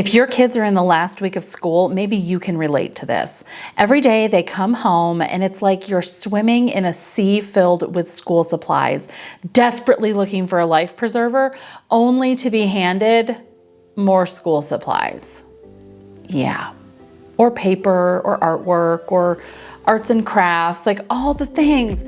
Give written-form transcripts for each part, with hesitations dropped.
If your kids are in the last week of school, maybe you can relate to this. Every day they come home and it's like you're swimming in a sea filled with school supplies, desperately looking for a life preserver, only to be handed more school supplies. Yeah. Or paper or artwork or arts and crafts, like all the things.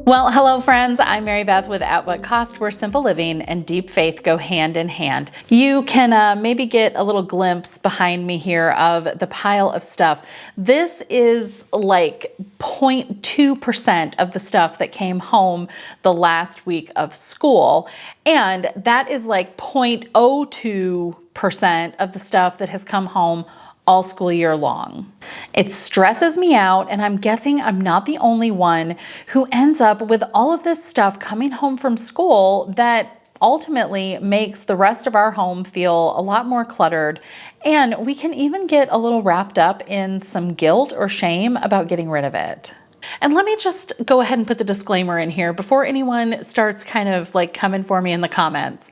Well, hello friends, I'm Mary Beth with At What Cost, where simple living and deep faith go hand in hand. You can maybe get a little glimpse behind me here of the pile of stuff. This is like 0.2% of the stuff that came home the last week of school. And that is like 0.02% of the stuff that has come home all school year long. It stresses me out, and I'm guessing I'm not the only one who ends up with all of this stuff coming home from school that ultimately makes the rest of our home feel a lot more cluttered, and we can even get a little wrapped up in some guilt or shame about getting rid of it. And let me just go ahead and put the disclaimer in here before anyone starts kind of like coming for me in the comments.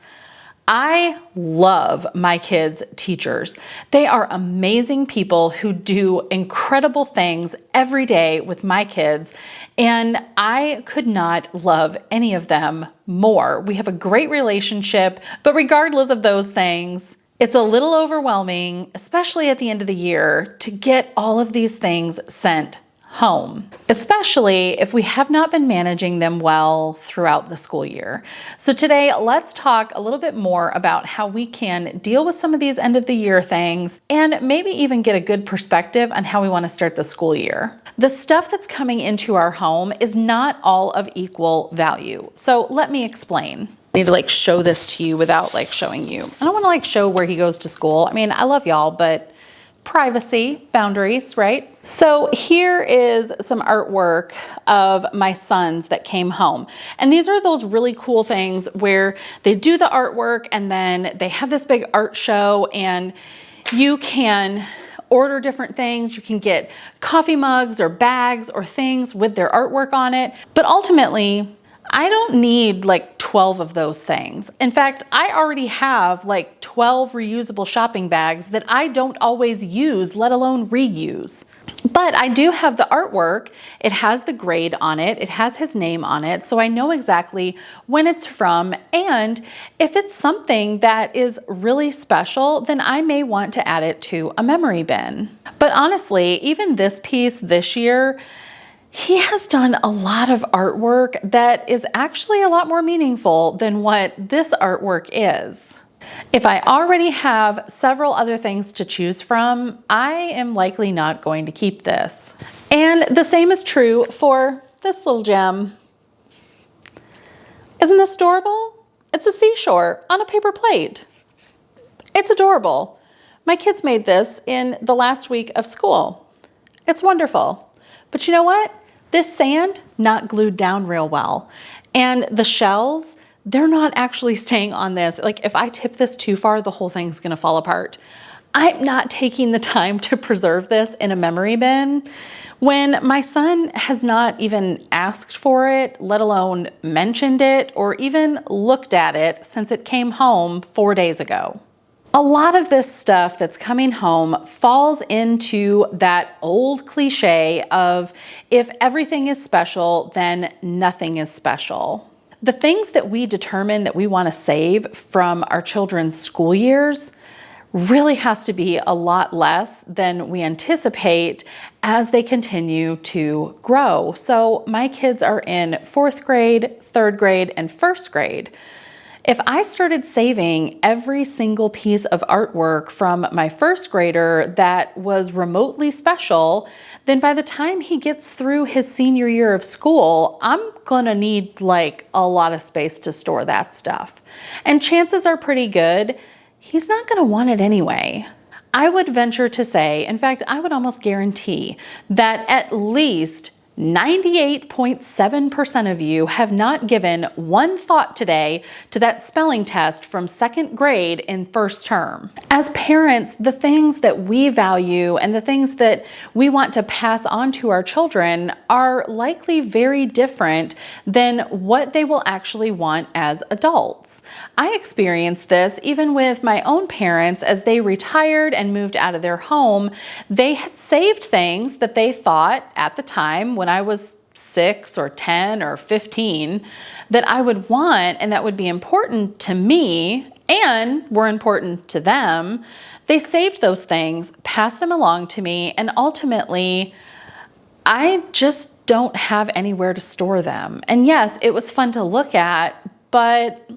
I love my kids' teachers. They are amazing people who do incredible things every day with my kids, and I could not love any of them more. We have a great relationship, but regardless of those things, it's a little overwhelming, especially at the end of the year, to get all of these things sent home, especially if we have not been managing them well throughout the school year. So today, let's talk a little bit more about how we can deal with some of these end of the year things and maybe even get a good perspective on how we want to start the school year. The stuff that's coming into our home is not all of equal value. So let me explain. I need to like show this to you without like showing you. I don't want to like show where he goes to school. I mean, I love y'all, but privacy, boundaries, right? So here is some artwork of my sons that came home. And these are those really cool things where they do the artwork and then they have this big art show, and you can order different things. You can get coffee mugs or bags or things with their artwork on it. But ultimately, I don't need like 12 of those things. In fact, I already have like 12 reusable shopping bags that I don't always use, let alone reuse. But I do have the artwork. It has the grade on it. It has his name on it. So I know exactly when it's from. And if it's something that is really special, then I may want to add it to a memory bin. But honestly, even this piece this year, he has done a lot of artwork that is actually a lot more meaningful than what this artwork is. If I already have several other things to choose from, I am likely not going to keep this. And the same is true for this little gem. Isn't this adorable? It's a seashore on a paper plate. It's adorable. My kids made this in the last week of school. It's wonderful. But you know what? This sand, not glued down real well. And the shells, they're not actually staying on this. Like if I tip this too far, the whole thing's gonna fall apart. I'm not taking the time to preserve this in a memory bin when my son has not even asked for it, let alone mentioned it, or even looked at it since it came home 4 days ago. A lot of this stuff that's coming home falls into that old cliche of if everything is special, then nothing is special. The things that we determine that we want to save from our children's school years really has to be a lot less than we anticipate as they continue to grow. So my kids are in 4th grade, 3rd grade, and 1st grade. If I started saving every single piece of artwork from my 1st grader that was remotely special, then by the time he gets through his senior year of school, I'm gonna need like a lot of space to store that stuff. And chances are pretty good, he's not gonna want it anyway. I would venture to say, in fact, I would almost guarantee that at least 98.7% of you have not given one thought today to that spelling test from second grade in first term. As parents, the things that we value and the things that we want to pass on to our children are likely very different than what they will actually want as adults. I experienced this even with my own parents as they retired and moved out of their home. They had saved things that they thought at the time when I was 6 or 10 or 15 that I would want and that would be important to me and were important to them. They saved those things, passed them along to me, and ultimately I just don't have anywhere to store them. And yes, it was fun to look at, but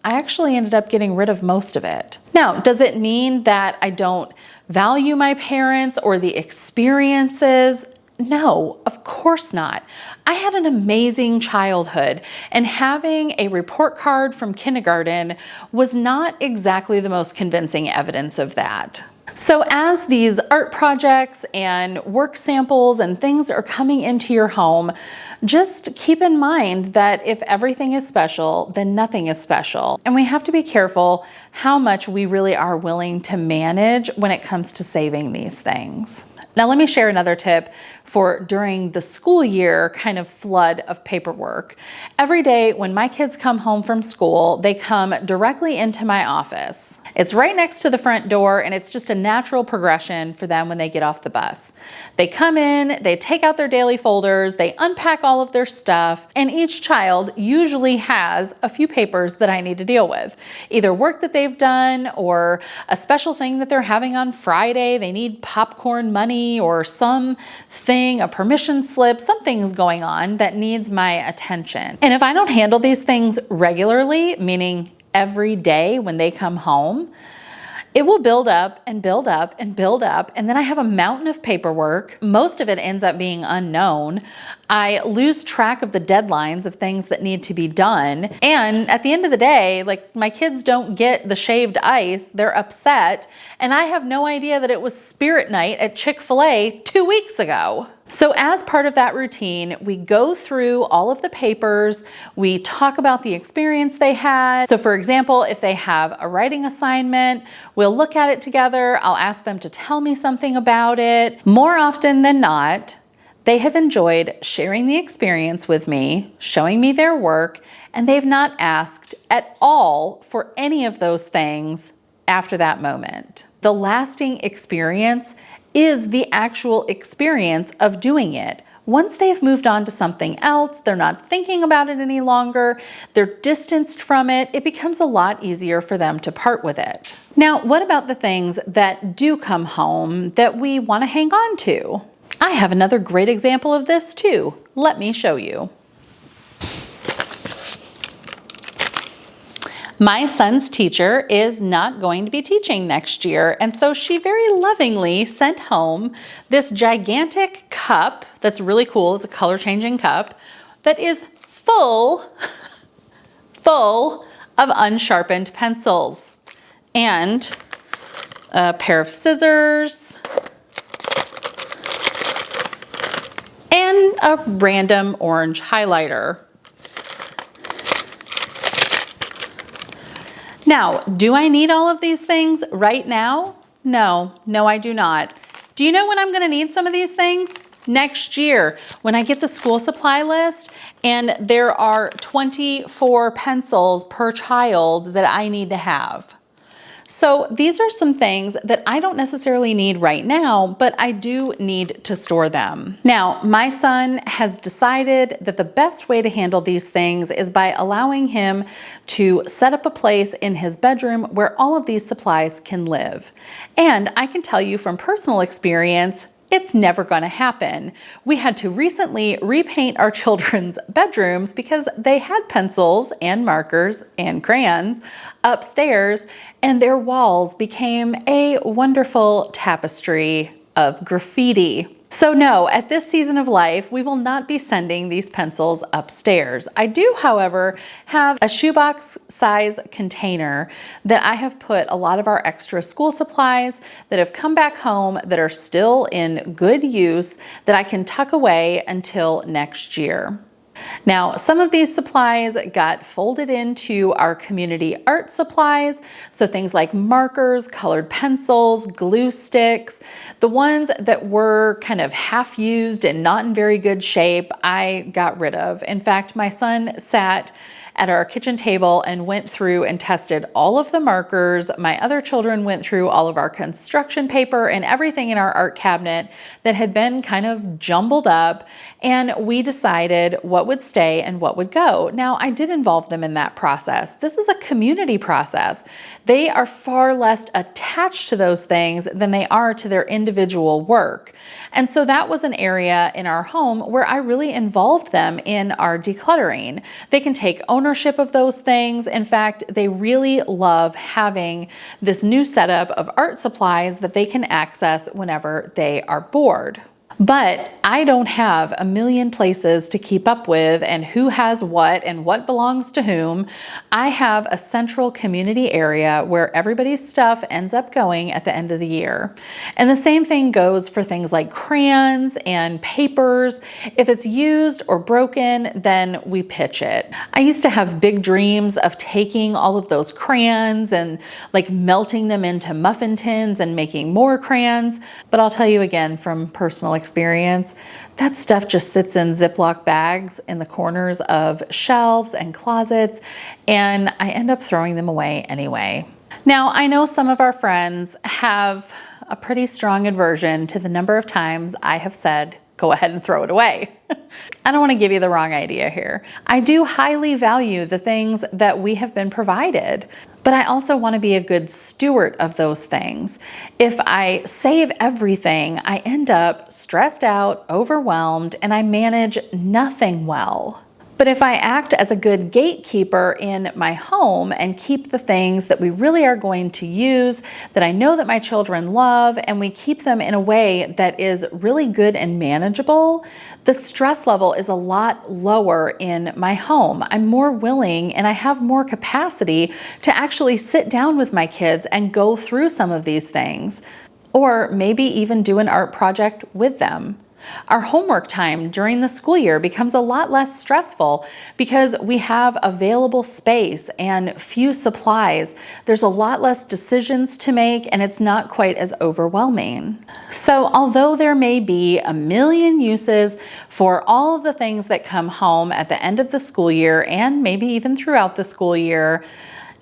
I actually ended up getting rid of most of it. Now, does it mean that I don't value my parents or the experiences? No, of course not. I had an amazing childhood, and having a report card from kindergarten was not exactly the most convincing evidence of that. So as these art projects and work samples and things are coming into your home, just keep in mind that if everything is special, then nothing is special. And we have to be careful how much we really are willing to manage when it comes to saving these things. Now, let me share another tip for during the school year kind of flood of paperwork. Every day when my kids come home from school, they come directly into my office. It's right next to the front door, and it's just a natural progression for them when they get off the bus. They come in, they take out their daily folders, they unpack all of their stuff, and each child usually has a few papers that I need to deal with. Either work that they've done or a special thing that they're having on Friday. They need popcorn money or something, a permission slip, something's going on that needs my attention. And if I don't handle these things regularly, meaning every day when they come home, it will build up and build up and build up. And then I have a mountain of paperwork. Most of it ends up being unknown. I lose track of the deadlines of things that need to be done. And at the end of the day, like, my kids don't get the shaved ice. They're upset. And I have no idea that it was Spirit Night at Chick-fil-A 2 weeks ago. So as part of that routine, we go through all of the papers, we talk about the experience they had. So for example, if they have a writing assignment, we'll look at it together. I'll ask them to tell me something about it. More often than not, they have enjoyed sharing the experience with me, showing me their work, and they've not asked at all for any of those things after that moment. The lasting experience is the actual experience of doing it. Once they've moved on to something else, they're not thinking about it any longer, they're distanced from it, it becomes a lot easier for them to part with it. Now, what about the things that do come home that we want to hang on to? I have another great example of this too. Let me show you. My son's teacher is not going to be teaching next year, and so she very lovingly sent home this gigantic cup that's really cool. It's a color-changing cup that is full of unsharpened pencils and a pair of scissors and a random orange highlighter. Now, do I need all of these things right now? No, I do not. Do you know when I'm going to need some of these things? Next year, when I get the school supply list and there are 24 pencils per child that I need to have. So these are some things that I don't necessarily need right now, but I do need to store them. Now, my son has decided that the best way to handle these things is by allowing him to set up a place in his bedroom where all of these supplies can live. And I can tell you from personal experience, it's never going to happen. We had to recently repaint our children's bedrooms because they had pencils and markers and crayons upstairs, and their walls became a wonderful tapestry of graffiti. So no, at this season of life, we will not be sending these pencils upstairs. I do, however, have a shoebox size container that I have put a lot of our extra school supplies that have come back home that are still in good use that I can tuck away until next year. Now, some of these supplies got folded into our community art supplies. So things like markers, colored pencils, glue sticks, the ones that were kind of half used and not in very good shape, I got rid of. In fact, my son sat at our kitchen table and went through and tested all of the markers. My other children went through all of our construction paper and everything in our art cabinet that had been kind of jumbled up, and we decided what would stay and what would go. Now, I did involve them in that process. This is a community process. They are far less attached to those things than they are to their individual work. And so that was an area in our home where I really involved them in our decluttering. They can take ownership of those things. In fact, they really love having this new setup of art supplies that they can access whenever they are bored. But I don't have a million places to keep up with and who has what and what belongs to whom. I have a central community area where everybody's stuff ends up going at the end of the year. And the same thing goes for things like crayons and papers. If it's used or broken, then we pitch it. I used to have big dreams of taking all of those crayons and like melting them into muffin tins and making more crayons. But I'll tell you again from personal experience, that stuff just sits in Ziploc bags in the corners of shelves and closets, and I end up throwing them away anyway. Now, I know some of our friends have a pretty strong aversion to the number of times I have said, go ahead and throw it away. I don't want to give you the wrong idea here. I do highly value the things that we have been provided, but I also want to be a good steward of those things. If I save everything, I end up stressed out, overwhelmed, and I manage nothing well. But if I act as a good gatekeeper in my home and keep the things that we really are going to use, that I know that my children love, and we keep them in a way that is really good and manageable, the stress level is a lot lower in my home. I'm more willing and I have more capacity to actually sit down with my kids and go through some of these things, or maybe even do an art project with them. Our homework time during the school year becomes a lot less stressful because we have available space and few supplies. There's a lot less decisions to make, and it's not quite as overwhelming. So although there may be a million uses for all of the things that come home at the end of the school year and maybe even throughout the school year,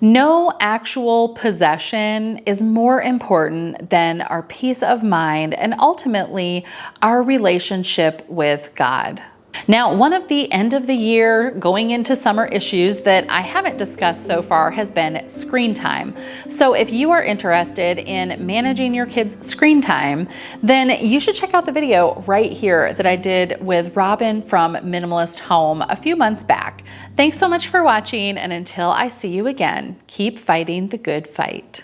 no actual possession is more important than our peace of mind and ultimately our relationship with God. Now, one of the end of the year going into summer issues that I haven't discussed so far has been screen time. So if you are interested in managing your kids' screen time, then you should check out the video right here that I did with Robin from Minimalist Home a few months back. Thanks so much for watching, and until I see you again, keep fighting the good fight.